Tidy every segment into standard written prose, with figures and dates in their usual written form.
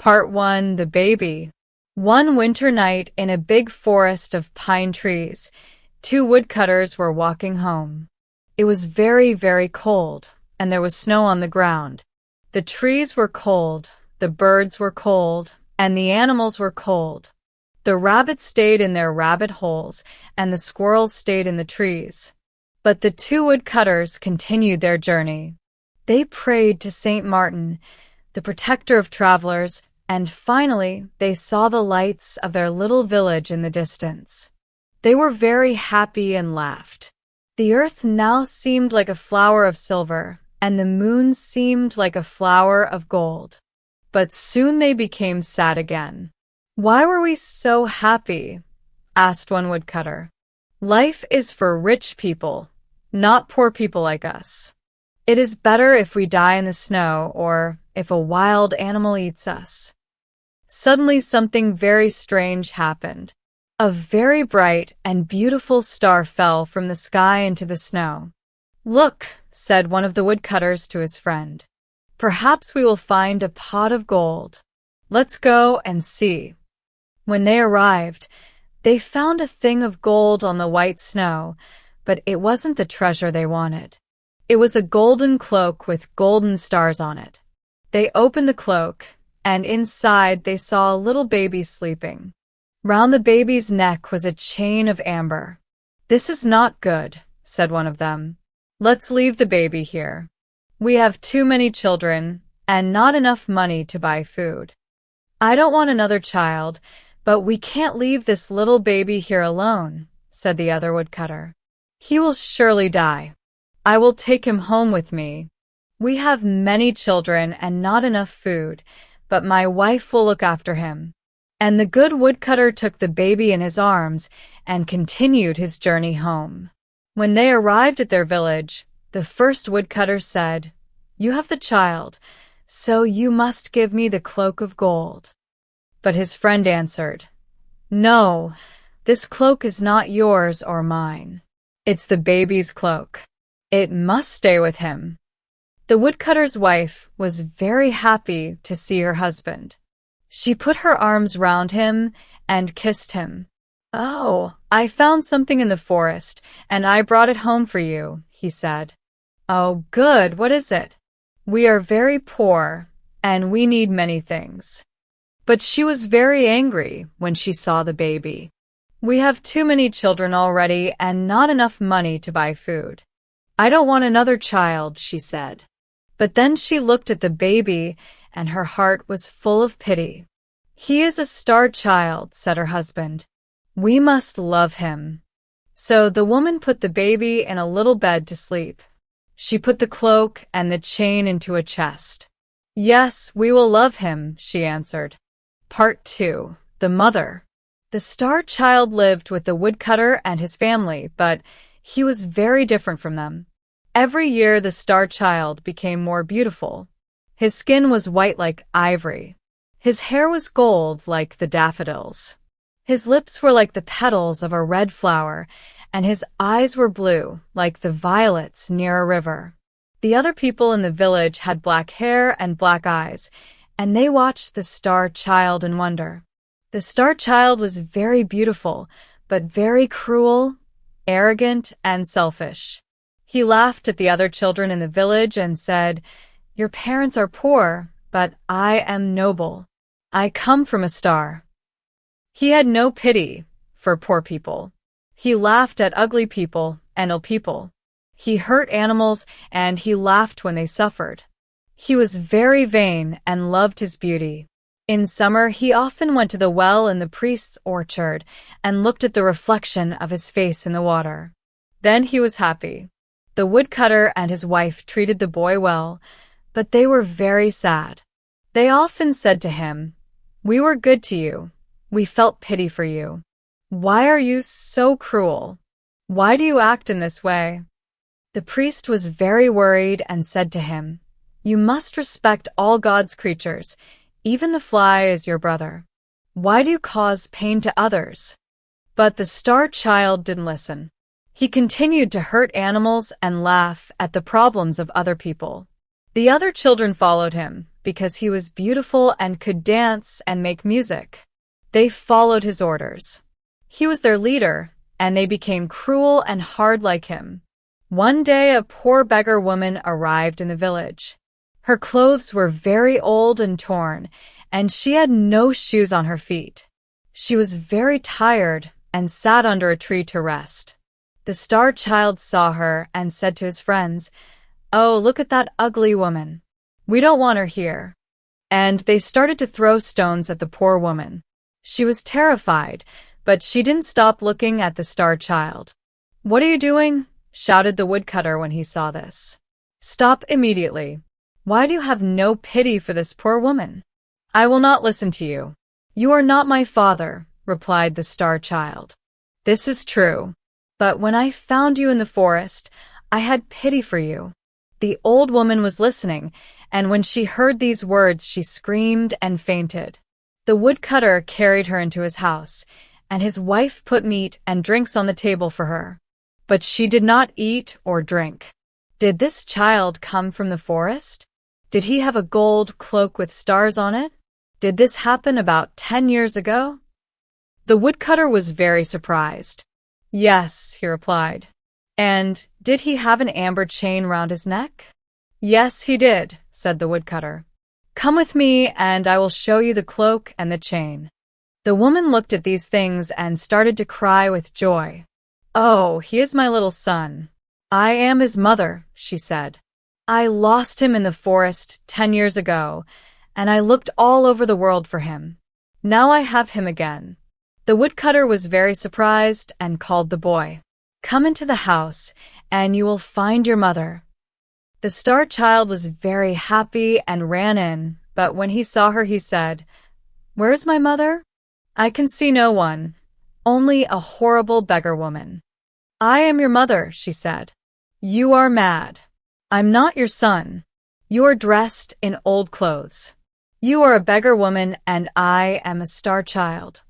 Part 1. The Baby. One winter night in a big forest of pine trees, two woodcutters were walking home. It was very, very cold, and there was snow on the ground. The trees were cold, the birds were cold, and the animals were cold. The rabbits stayed in their rabbit holes, and the squirrels stayed in the trees. But the two woodcutters continued their journey. They prayed to Saint Martin, the protector of travelers, and finally they saw the lights of their little village in the distance. They were very happy and laughed. The earth now seemed like a flower of silver, and the moon seemed like a flower of gold. But soon they became sad again. "Why were we so happy?" asked one woodcutter. "Life is for rich people, not poor people like us. It is better if we die in the snow or if a wild animal eats us." Suddenly something very strange happened. A very bright and beautiful star fell from the sky into the snow. "Look," said one of the woodcutters to his friend. "Perhaps we will find a pot of gold. Let's go and see." When they arrived, they found a thing of gold on the white snow, but it wasn't the treasure they wanted. It was a golden cloak with golden stars on it. They opened the cloak, and inside they saw a little baby sleeping. Round the baby's neck was a chain of amber. "This is not good," said one of them. "Let's leave the baby here. We have too many children and not enough money to buy food. I don't want another child, but we can't leave this little baby here alone," said the other woodcutter. "He will surely die. I will take him home with me. We have many children and not enough food, but my wife will look after him." And the good woodcutter took the baby in his arms and continued his journey home. When they arrived at their village, the first woodcutter said, "You have the child, so you must give me the cloak of gold." But his friend answered, "No, this cloak is not yours or mine. It's the baby's cloak. It must stay with him." The woodcutter's wife was very happy to see her husband. She put her arms round him and kissed him. "Oh, I found something in the forest, and I brought it home for you," he said. "Oh, good, what is it?" "We are very poor, and we need many things." But she was very angry when she saw the baby. "We have too many children already and not enough money to buy food. I don't want another child," she said. But then she looked at the baby, and her heart was full of pity. "He is a star child," said her husband. "We must love him." So the woman put the baby in a little bed to sleep. She put the cloak and the chain into a chest. "Yes, we will love him," she answered. Part 2. The Mother. The star child lived with the woodcutter and his family, but he was very different from them. Every year the star child became more beautiful. His skin was white like ivory. His hair was gold like the daffodils. His lips were like the petals of a red flower, and his eyes were blue like the violets near a river. The other people in the village had black hair and black eyes, and they watched the star child in wonder. The star child was very beautiful, but very cruel, arrogant, and selfish. He laughed at the other children in the village and said, "Your parents are poor, but I am noble. I come from a star." He had no pity for poor people. He laughed at ugly people and ill people. He hurt animals and he laughed when they suffered. He was very vain and loved his beauty. In summer, he often went to the well in the priest's orchard and looked at the reflection of his face in the water. Then he was happy. The woodcutter and his wife treated the boy well, but they were very sad. They often said to him, "We were good to you. We felt pity for you. Why are you so cruel? Why do you act in this way?" The priest was very worried and said to him, "You must respect all God's creatures. Even the fly is your brother. Why do you cause pain to others?" But the star child didn't listen. He continued to hurt animals and laugh at the problems of other people. The other children followed him, because he was beautiful and could dance and make music. They followed his orders. He was their leader, and they became cruel and hard like him. One day, a poor beggar woman arrived in the village. Her clothes were very old and torn, and she had no shoes on her feet. She was very tired and sat under a tree to rest. The star child saw her and said to his friends, "Oh, look at that ugly woman. We don't want her here." And they started to throw stones at the poor woman. She was terrified, but she didn't stop looking at the star child. "What are you doing?" shouted the woodcutter when he saw this. "Stop immediately. Why do you have no pity for this poor woman?" "I will not listen to you." "You are not my father," replied the star child. "This is true. But when I found you in the forest, I had pity for you." The old woman was listening, and when she heard these words, she screamed and fainted. The woodcutter carried her into his house, and his wife put meat and drinks on the table for her. But she did not eat or drink. Did this child come from the forest? Did he have a gold cloak with stars on it? Did this happen about 10 years ago? The woodcutter was very surprised. "Yes," he replied. "And did he have an amber chain round his neck?" "Yes, he did," said the woodcutter. "Come with me, and I will show you the cloak and the chain." The woman looked at these things and started to cry with joy. "Oh, he is my little son. I am his mother," she said. "I lost him in the forest 10 years ago, and I looked all over the world for him. Now I have him again." The woodcutter was very surprised and called the boy. "Come into the house, and you will find your mother." The star child was very happy and ran in, but when he saw her, he said, "Where is my mother?" "I can see no one, only a horrible beggar woman." "I am your mother," she said. "You are mad. I'm not your son. You are dressed in old clothes. You are a beggar woman, and I am a star child.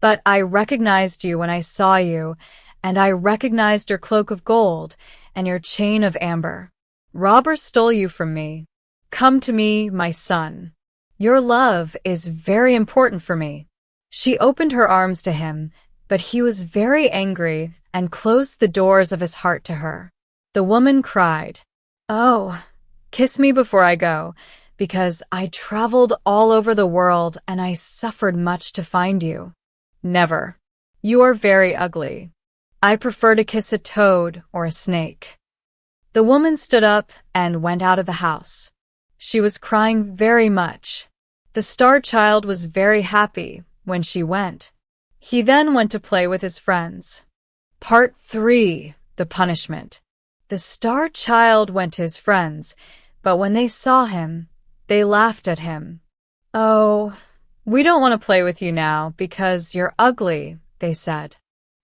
But I recognized you when I saw you, and I recognized your cloak of gold and your chain of amber. Robbers stole you from me. Come to me, my son. Your love is very important for me." She opened her arms to him, but he was very angry and closed the doors of his heart to her. The woman cried, "Oh, kiss me before I go, because I traveled all over the world and I suffered much to find you." "Never. You are very ugly. I prefer to kiss a toad or a snake." The woman stood up and went out of the house. She was crying very much. The star child was very happy when she went. He then went to play with his friends. Part 3. The Punishment. The star child went to his friends, but when they saw him, they laughed at him. "Oh, we don't want to play with you now because you're ugly," they said.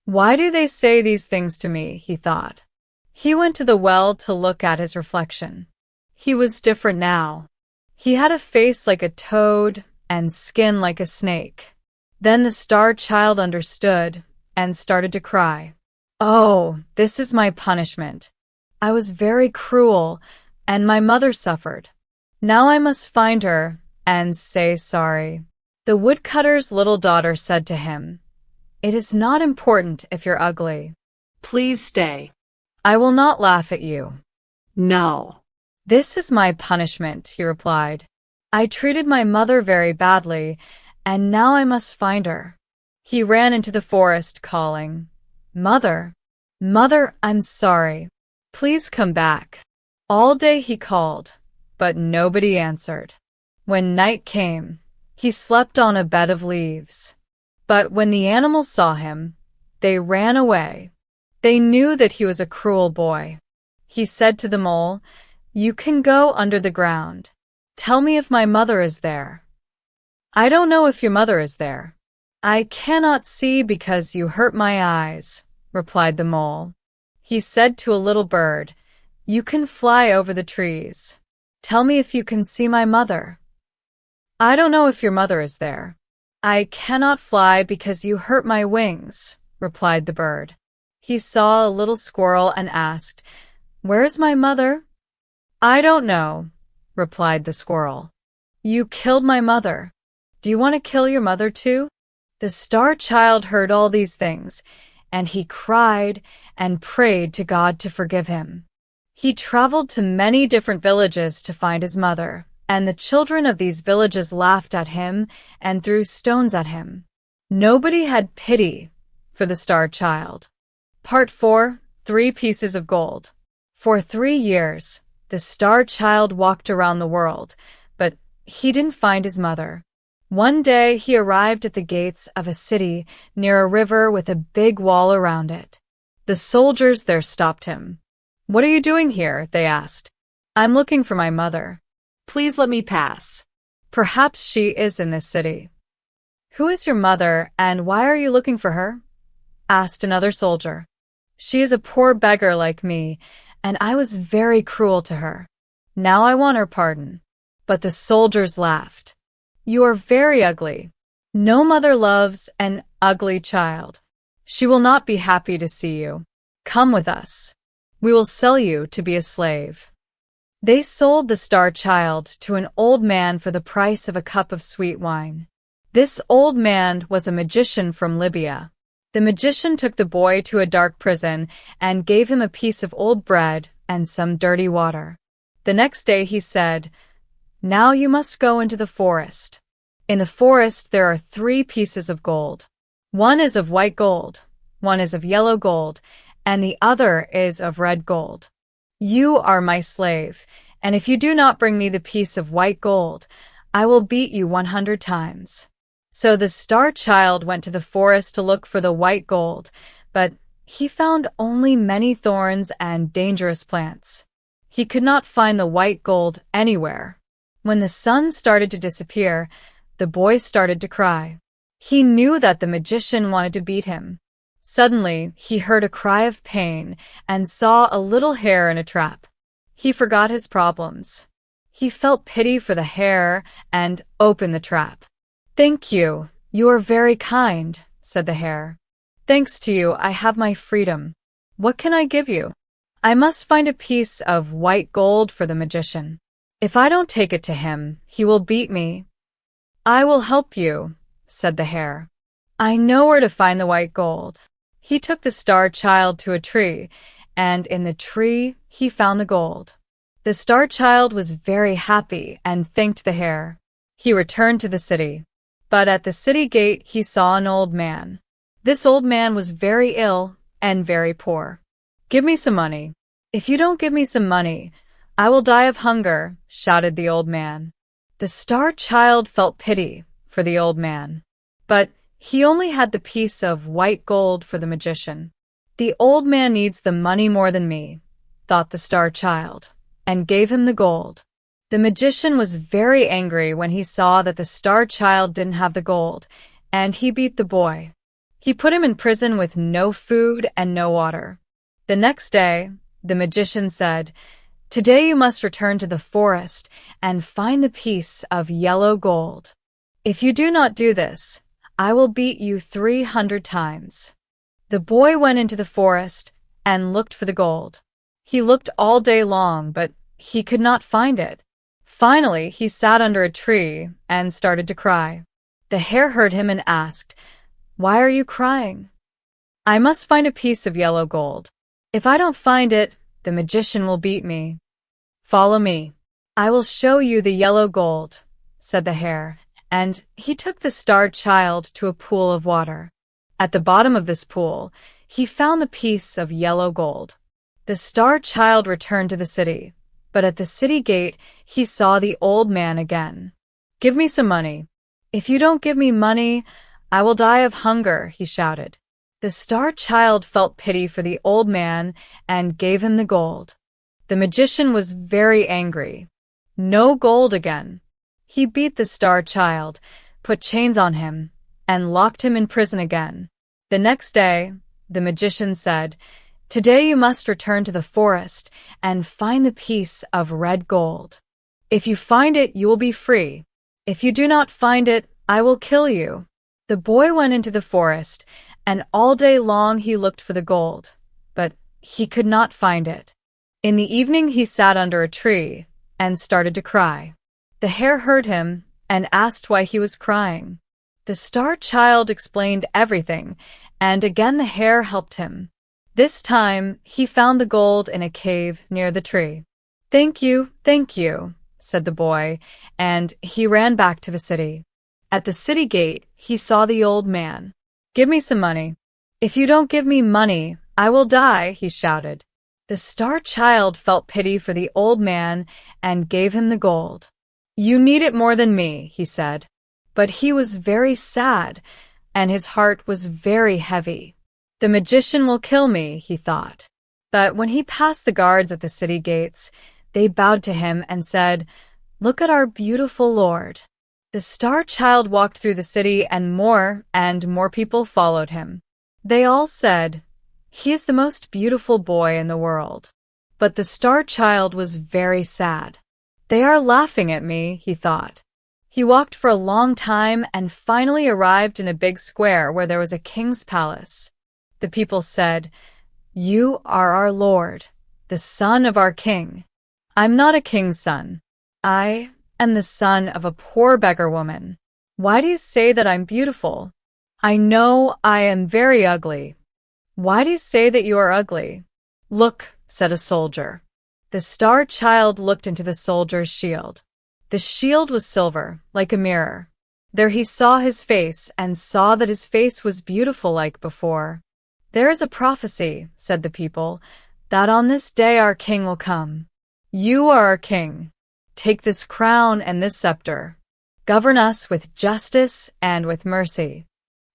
"Why do they say these things to me?" he thought. He went to the well to look at his reflection. He was different now. He had a face like a toad and skin like a snake. Then the star child understood and started to cry. "Oh, this is my punishment. I was very cruel, and my mother suffered. Now I must find her and say sorry." The woodcutter's little daughter said to him, "It is not important if you're ugly. Please stay." I will not laugh at you." "No." "This is my punishment," he replied. "I treated my mother very badly, and now I must find her." He ran into the forest calling, "Mother, Mother, I'm sorry. Please come back." All day he called, but nobody answered. When night came, he slept on a bed of leaves. But when the animals saw him, they ran away. They knew that he was a cruel boy. He said to the mole, "You can go under the ground. Tell me if my mother is there." "I don't know if your mother is there. I cannot see because you hurt my eyes," replied the mole. He said to a little bird, "You can fly over the trees. Tell me if you can see my mother." "I don't know if your mother is there. I cannot fly because you hurt my wings," replied the bird. He saw a little squirrel and asked, "Where is my mother?" "I don't know," replied the squirrel. You killed my mother. Do you want to kill your mother too? The star child heard all these things, and he cried and prayed to God to forgive him. He traveled to many different villages to find his mother, and the children of these villages laughed at him and threw stones at him. Nobody had pity for the star child. Part 4. 3 Pieces of Gold. For 3 years, the star child walked around the world, but he didn't find his mother. One day, he arrived at the gates of a city near a river with a big wall around it. The soldiers there stopped him. "What are you doing here?" they asked. "I'm looking for my mother." Please let me pass. "Perhaps she is in this city." "Who is your mother, and why are you looking for her?" asked another soldier. "She is a poor beggar like me, and I was very cruel to her. Now I want her pardon." But the soldiers laughed. "You are very ugly. No mother loves an ugly child. She will not be happy to see you. Come with us. We will sell you to be a slave." They sold the star child to an old man for the price of a cup of sweet wine. This old man was a magician from Libya. The magician took the boy to a dark prison and gave him a piece of old bread and some dirty water. The next day he said, "Now you must go into the forest. In the forest there are 3 pieces of gold. One is of white gold, one is of yellow gold, and the other is of red gold. You are my slave, and if you do not bring me the piece of white gold, I will beat you 100 times." So the star child went to the forest to look for the white gold, but he found only many thorns and dangerous plants. He could not find the white gold anywhere. When the sun started to disappear, the boy started to cry. He knew that the magician wanted to beat him. Suddenly, he heard a cry of pain and saw a little hare in a trap. He forgot his problems. He felt pity for the hare and opened the trap. "Thank you. You are very kind," said the hare. "Thanks to you, I have my freedom. What can I give you?" "I must find a piece of white gold for the magician. If I don't take it to him, he will beat me." "I will help you," said the hare. "I know where to find the white gold." He took the star child to a tree, and in the tree he found the gold. The star child was very happy and thanked the hare. He returned to the city. But at the city gate he saw an old man. This old man was very ill and very poor. "Give me some money." "If you don't give me some money, I will die of hunger," shouted the old man. The star child felt pity for the old man, but he only had the piece of white gold for the magician. "The old man needs the money more than me," thought the star child, and gave him the gold. The magician was very angry when he saw that the star child didn't have the gold, and he beat the boy. He put him in prison with no food and no water. The next day, the magician said, "Today you must return to the forest and find the piece of yellow gold. If you do not do this, I will beat you 300 times." The boy went into the forest and looked for the gold. He looked all day long, but he could not find it. Finally, he sat under a tree and started to cry. The hare heard him and asked, "Why are you crying?" "I must find a piece of yellow gold. If I don't find it, the magician will beat me." "Follow me. I will show you the yellow gold," said the hare, and he took the star child to a pool of water. At the bottom of this pool, he found the piece of yellow gold. The star child returned to the city, but at the city gate he saw the old man again. "Give me some money." "If you don't give me money, I will die of hunger," he shouted. The star child felt pity for the old man and gave him the gold. The magician was very angry. No gold again. He beat the star child, put chains on him, and locked him in prison again. The next day, the magician said, "Today you must return to the forest and find the piece of red gold. If you find it, you will be free. If you do not find it, I will kill you." The boy went into the forest, and all day long he looked for the gold, but he could not find it. In the evening he sat under a tree and started to cry. The hare heard him and asked why he was crying. The star child explained everything, and again the hare helped him. This time, he found the gold in a cave near the tree. Thank you, said the boy, and he ran back to the city. At the city gate, he saw the old man. Give me some money. If you don't give me money, I will die, he shouted. The star child felt pity for the old man and gave him the gold. You need it more than me, he said. But he was very sad, and his heart was very heavy. The magician will kill me, he thought. But when he passed the guards at the city gates, they bowed to him and said, Look at our beautiful Lord. The star child walked through the city and more people followed him. They all said, He is the most beautiful boy in the world. But the star child was very sad. They are laughing at me, he thought. He walked for a long time and finally arrived in a big square where there was a king's palace. The people said, You are our Lord, the son of our king. I'm not a king's son. I am the son of a poor beggar woman. Why do you say that I'm beautiful? I know I am very ugly. Why do you say that you are ugly? Look, said a soldier. The star child looked into the soldier's shield. The shield was silver, like a mirror. There he saw his face and saw that his face was beautiful like before. There is a prophecy, said the people, that on this day our king will come. You are our king. Take this crown and this scepter. Govern us with justice and with mercy.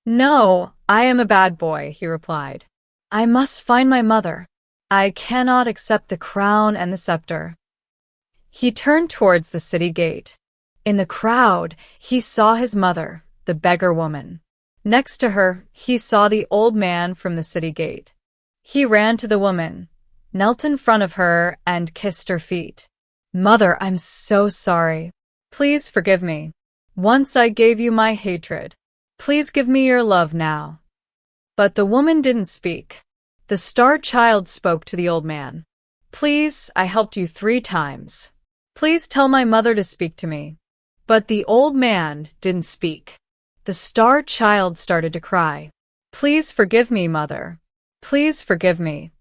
No, I am a bad boy, he replied. I must find my mother. I cannot accept the crown and the scepter. He turned towards the city gate. In the crowd, he saw his mother, the beggar woman. Next to her, he saw the old man from the city gate. He ran to the woman, knelt in front of her, and kissed her feet. Mother, I'm so sorry. Please forgive me. Once I gave you my hatred. Please give me your love now. But the woman didn't speak. The star child spoke to the old man. Please, I helped you 3 times. Please tell my mother to speak to me. But the old man didn't speak. The star child started to cry. Please forgive me, mother. Please forgive me.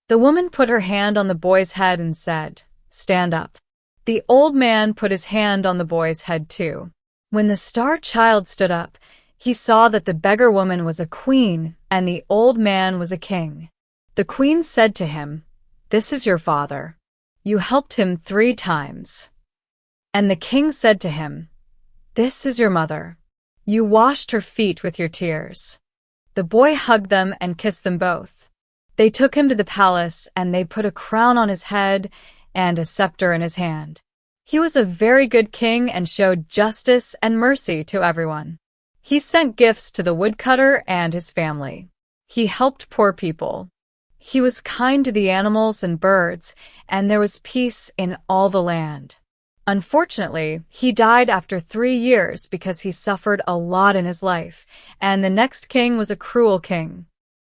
The woman put her hand on the boy's head and said, Stand up. The old man put his hand on the boy's head too. When the star child stood up, he saw that the beggar woman was a queen and the old man was a king. The queen said to him, This is your father. You helped him 3 times. And the king said to him, This is your mother. You washed her feet with your tears. The boy hugged them and kissed them both. They took him to the palace and they put a crown on his head and a scepter in his hand. He was a very good king and showed justice and mercy to everyone. He sent gifts to the woodcutter and his family. He helped poor people. He was kind to the animals and birds, and there was peace in all the land. Unfortunately, he died after 3 years because he suffered a lot in his life, and the next king was a cruel king.